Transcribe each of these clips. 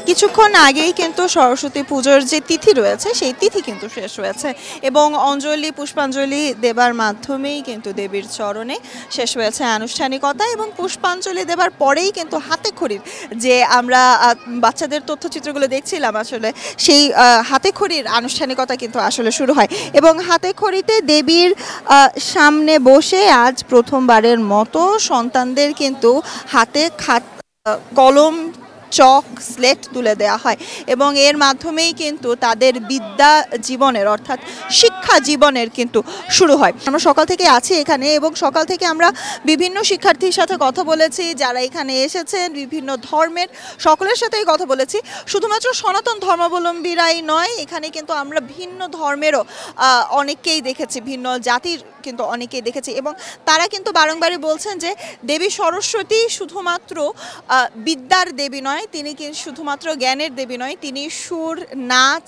কিছুক্ষণ আগেই কিন্তু সরস্বতী পুজোর যে তিথি রয়েছে সেই তিথি কিন্তু শেষ হয়েছে এবং অঞ্জলি পুষ্পাঞ্জলি দেবার মাধ্যমেই কিন্তু দেবীর চরণে শেষ হয়েছে আনুষ্ঠানিকতা এবং পুষ্পাঞ্জলি দেবার পরেই কিন্তু হাতে খড়ির যে আমরা বাচ্চাদের তথ্যচিত্রগুলো দেখছিলাম আসলে সেই হাতে খড়ির আনুষ্ঠানিকতা কিন্তু আসলে শুরু হয় এবং হাতে খড়িতে দেবীর সামনে বসে আজ প্রথমবারের মতো সন্তানদের কিন্তু হাতে কলম চক স্লেট তুলে দেওয়া হয় এবং এর মাধ্যমেই কিন্তু তাদের বিদ্যা জীবনের অর্থাৎ শিক্ষা জীবনের কিন্তু শুরু হয়। আমরা সকাল থেকে আছি এখানে এবং সকাল থেকে আমরা বিভিন্ন শিক্ষার্থীর সাথে কথা বলেছি, যারা এখানে এসেছেন বিভিন্ন ধর্মের সকলের সাথেই কথা বলেছি। শুধুমাত্র সনাতন ধর্মাবলম্বীরাই নয়, এখানে কিন্তু আমরা ভিন্ন ধর্মেরও অনেককেই দেখেছি, ভিন্ন জাতির কিন্তু অনেকেই দেখেছি এবং তারা কিন্তু বারংবারই বলছেন যে দেবী সরস্বতী শুধুমাত্র বিদ্যার দেবী নয়, তিনি কিন্তু শুধুমাত্র জ্ঞানের দেবী নয়, তিনি সুর নাচ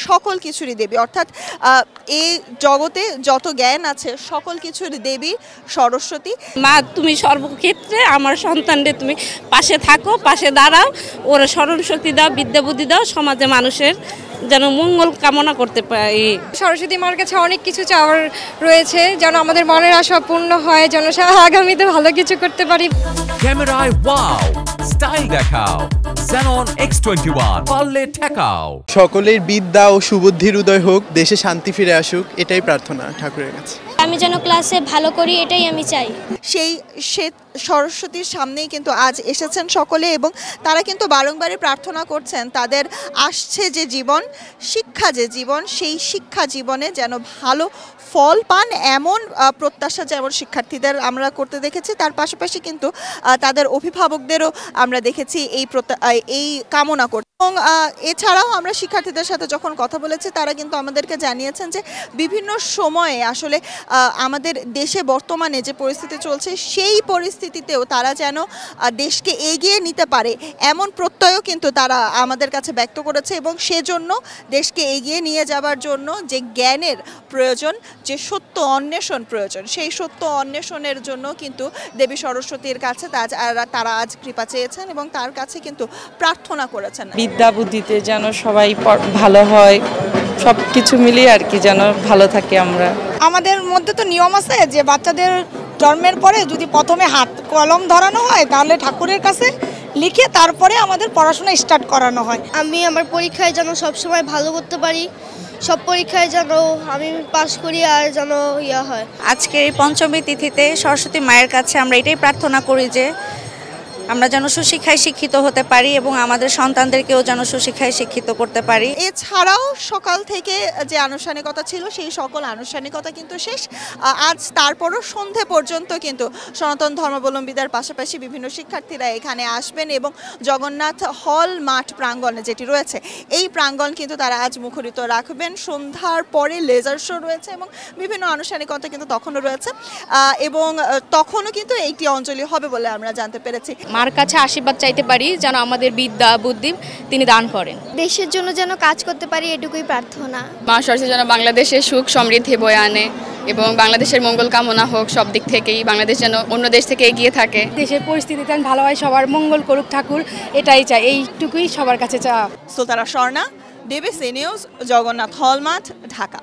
সকল কিছুরই দেবী, অর্থাৎ এই জগতে যত জ্ঞান আছে সকল কিছুর দেবী সরস্বতী। মা, তুমি সর্বক্ষেত্রে আমার সন্তানদের তুমি পাশে থাকো, পাশে দাঁড়াও, ওরা স্মরণ শক্তি দাও, বিদ্যা বুদ্ধি দাও, সমাজে মানুষের যেন মঙ্গল কামনা করতে পারি। সরস্বতী মার কাছে অনেক কিছু চাওয়ার রয়েছে, যেন আমাদের মনের আশা পূর্ণ হয়, যেন আগামীতে ভালো কিছু করতে পারি। ক্যামেরায় ওয়াও, স্টাইল দেখাও, Xenon X21 পারলে ঠেকাও। সকলের বিদ্যা ও সুবুদ্ধির উদয় হোক, দেশে শান্তি ফিরে আসুক, এটাই প্রার্থনা ঠাকুরের কাছে। আমি যেন ক্লাসে ভালো করি, এটাই আমি চাই। সেই সরস্বতীর সামনেই কিন্তু আজ এসেছেন সকলে এবং তারা কিন্তু বারংবারই প্রার্থনা করছেন তাদের আসছে যে জীবন, শিক্ষা যে জীবন, সেই শিক্ষা জীবনে যেন ভালো ফল পান, এমন প্রত্যাশা যেমন শিক্ষার্থীদের আমরা করতে দেখেছি, তার পাশাপাশি কিন্তু তাদের অভিভাবকদেরও আমরা দেখেছি এই কামনা করতে। এবং এছাড়াও আমরা শিক্ষার্থীদের সাথে যখন কথা বলেছি তারা কিন্তু আমাদেরকে জানিয়েছেন যে বিভিন্ন সময়ে আসলে আমাদের দেশে বর্তমানে যে পরিস্থিতি চলছে সেই পরিস্থিতিতেও তারা যেন দেশকে এগিয়ে নিতে পারে এমন প্রত্যয়ও কিন্তু তারা আমাদের কাছে ব্যক্ত করেছে এবং সেজন্য দেশকে এগিয়ে নিয়ে যাবার জন্য যে জ্ঞানের প্রয়োজন, যে সত্য অন্বেষণ প্রয়োজন, সেই সত্য অন্বেষণের জন্য কিন্তু দেবী সরস্বতীর কাছে তারা আজ কৃপা চেয়েছেন এবং তার কাছে কিন্তু প্রার্থনা করেছেন বিদ্যা বুদ্ধিতে যেন সবাই ভালো হয়, সব কিছু মিলিয়ে আর কি যেন ভালো থাকি আমরা। আমাদের মধ্যে তো নিয়ম আছে যে বাচ্চাদের জন্মের পরে যদি প্রথমে হাত কলম ধরানো হয় তাহলে ঠাকুরের কাছে লিখে তারপরে আমাদের পড়াশোনা স্টার্ট করানো হয়। আমি আমার পরীক্ষায় যেন সবসময় ভালো করতে পারি, সব পরীক্ষায় যেন আমি পাশ করি আর যেন ইয়া হয়। আজকে এই পঞ্চমী তিথিতে সরস্বতী মায়ের কাছে আমরা এটাই প্রার্থনা করি যে আমরা যেন সুশিক্ষায় শিক্ষিত হতে পারি এবং আমাদের সন্তানদেরকেও যেন সুশিক্ষায় শিক্ষিত করতে পারি। এছাড়াও সকাল থেকে যে আনুষ্ঠানিকতা ছিল সেই সকল আনুষ্ঠানিকতা কিন্তু শেষ আজ, তারপরও সন্ধে পর্যন্ত কিন্তু সনাতন ধর্মাবলম্বীদের পাশাপাশি বিভিন্ন শিক্ষার্থীরা এখানে আসবেন এবং জগন্নাথ হল মাঠ প্রাঙ্গণে যেটি রয়েছে এই প্রাঙ্গণ কিন্তু তারা আজ মুখরিত রাখবেন। সন্ধ্যার পরে লেজার শো রয়েছে এবং বিভিন্ন আনুষ্ঠানিকতা কিন্তু তখনও রয়েছে এবং তখনও কিন্তু একটি অঞ্জলি হবে বলে আমরা জানতে পেরেছি। মার কাছে আশীর্বাদ চাইতে পারি যেন আমাদের বিদ্যা বুদ্ধি তিনি দান করেন, দেশের জন্য যেন কাজ করতে পারি, এটুকুই প্রার্থনা। মা সরস্বতী যেন বাংলাদেশের সুখ সমৃদ্ধি বয়ে আনে এবং বাংলাদেশের মঙ্গল কামনা হোক সব দিক থেকেই, বাংলাদেশ যেন অন্য দেশ থেকে এগিয়ে থাকে, দেশের পরিস্থিতি যেন ভালো হয়, সবার মঙ্গল করুক ঠাকুর, এটাই চাই, এইটুকুই সবার কাছে চাওয়া। সুলতানা স্বর্ণা, ডিবিসি নিউজ, জগন্নাথ হল মাঠ, ঢাকা।